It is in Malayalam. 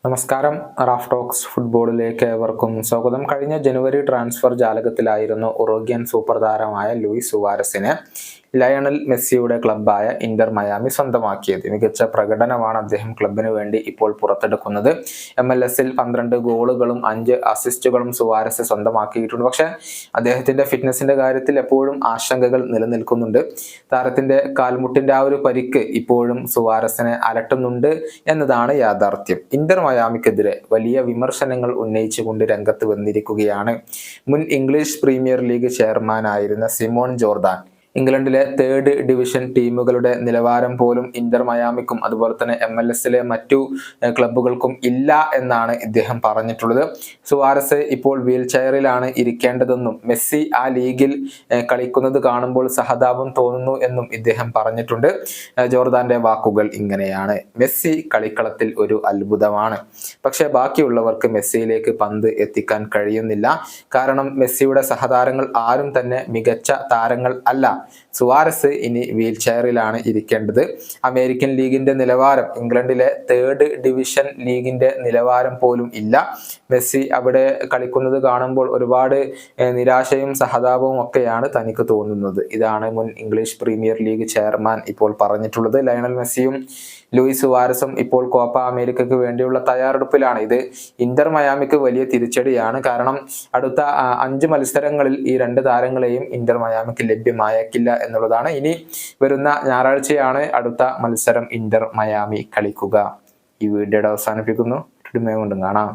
നമസ്കാരം. റാഫ് ടോക്സ് ഫുട്ബോളിലേക്ക് ഏവർക്കും സ്വാഗതം. കഴിഞ്ഞ ജനുവരി ട്രാൻസ്ഫർ ജാലകത്തിലായിരുന്നു ഉറുഗ്വൻ സൂപ്പർ താരമായ ലൂയിസ് സുവാരസിനെ ലയണൽ മെസ്സിയുടെ ക്ലബ്ബായ ഇന്റർ മയാമി സ്വന്തമാക്കിയത്. മികച്ച പ്രകടനമാണ് അദ്ദേഹം ക്ലബിന് വേണ്ടി ഇപ്പോൾ പുറത്തെടുക്കുന്നത്. MLS-ൽ 12 ഗോളുകളും 5 അസിസ്റ്റുകളും സുവാരസ് സ്വന്തമാക്കിയിട്ടുണ്ട്. പക്ഷേ അദ്ദേഹത്തിന്റെ ഫിറ്റ്നസിന്റെ കാര്യത്തിൽ എപ്പോഴും ആശങ്കകൾ നിലനിൽക്കുന്നുണ്ട്. താരത്തിന്റെ കാൽമുട്ടിന്റെ ആ ഒരു പരിക്ക് ഇപ്പോഴും സുവാരസിനെ അലട്ടുന്നുണ്ട് എന്നതാണ് യാഥാർത്ഥ്യം. ഇന്റർ മയാമിക്കെതിരെ വലിയ വിമർശനങ്ങൾ ഉന്നയിച്ചുകൊണ്ട് രംഗത്ത് വന്നിരിക്കുകയാണ് മുൻ ഇംഗ്ലീഷ് പ്രീമിയർ ലീഗ് ചെയർമാനായിരുന്ന സിമോൺ ജോർദാൻ. ഇംഗ്ലണ്ടിലെ 3rd ഡിവിഷൻ ടീമുകളുടെ നിലവാരം പോലും ഇന്റർ മയാമിക്കും അതുപോലെ തന്നെ MLS-ലെ മറ്റു ക്ലബ്ബുകൾക്കും ഇല്ല എന്നാണ് ഇദ്ദേഹം പറഞ്ഞിട്ടുള്ളത്. സുവാരസ് ഇപ്പോൾ വീൽ ചെയറിലാണ് ഇരിക്കേണ്ടതെന്നും മെസ്സി ആ ലീഗിൽ കളിക്കുന്നത് കാണുമ്പോൾ സഹതാപം തോന്നുന്നു എന്നും ഇദ്ദേഹം പറഞ്ഞിട്ടുണ്ട്. ജോർദാന്റെ വാക്കുകൾ ഇങ്ങനെയാണ്: മെസ്സി കളിക്കളത്തിൽ ഒരു അത്ഭുതമാണ്, പക്ഷെ ബാക്കിയുള്ളവർക്ക് മെസ്സിയിലേക്ക് പന്ത് എത്തിക്കാൻ കഴിയുന്നില്ല. കാരണം മെസ്സിയുടെ സഹതാരങ്ങൾ ആരും തന്നെ മികച്ച താരങ്ങൾ അല്ല. സുവാരസ് ഇനി വീൽ ചെയറിലാണ് ഇരിക്കേണ്ടത്. അമേരിക്കൻ ലീഗിന്റെ നിലവാരം, ഇംഗ്ലണ്ടിലെ 3rd ഡിവിഷൻ ലീഗിന്റെ നിലവാരം പോലും ഇല്ല. മെസ്സി അവിടെ കളിക്കുന്നത് കാണുമ്പോൾ ഒരുപാട് നിരാശയും സഹതാപവും ഒക്കെയാണ് തനിക്ക് തോന്നുന്നത്. ഇതാണ് മുൻ ഇംഗ്ലീഷ് പ്രീമിയർ ലീഗ് ചെയർമാൻ ഇപ്പോൾ പറഞ്ഞിട്ടുള്ളത്. ലയണൽ മെസ്സിയും ലൂയിസ് സുവാരസും ഇപ്പോൾ കോപ്പ അമേരിക്കയ്ക്ക് വേണ്ടിയുള്ള തയ്യാറെടുപ്പിലാണ്. ഇത് ഇന്റർ മയാമിക്ക് വലിയ തിരിച്ചടിയാണ്. കാരണം അടുത്ത 5 മത്സരങ്ങളിൽ ഈ 2 താരങ്ങളെയും ഇന്റർ മയാമിക്ക് ലഭ്യമായേക്കില്ല എന്നുള്ളതാണ്. ഇനി വരുന്ന ഞായറാഴ്ചയാണ് അടുത്ത മത്സരം ഇന്റർ മയാമി കളിക്കുക. ഈ വീഡിയോയുടെ അവസാനിപ്പിക്കുന്നു. കാണാം.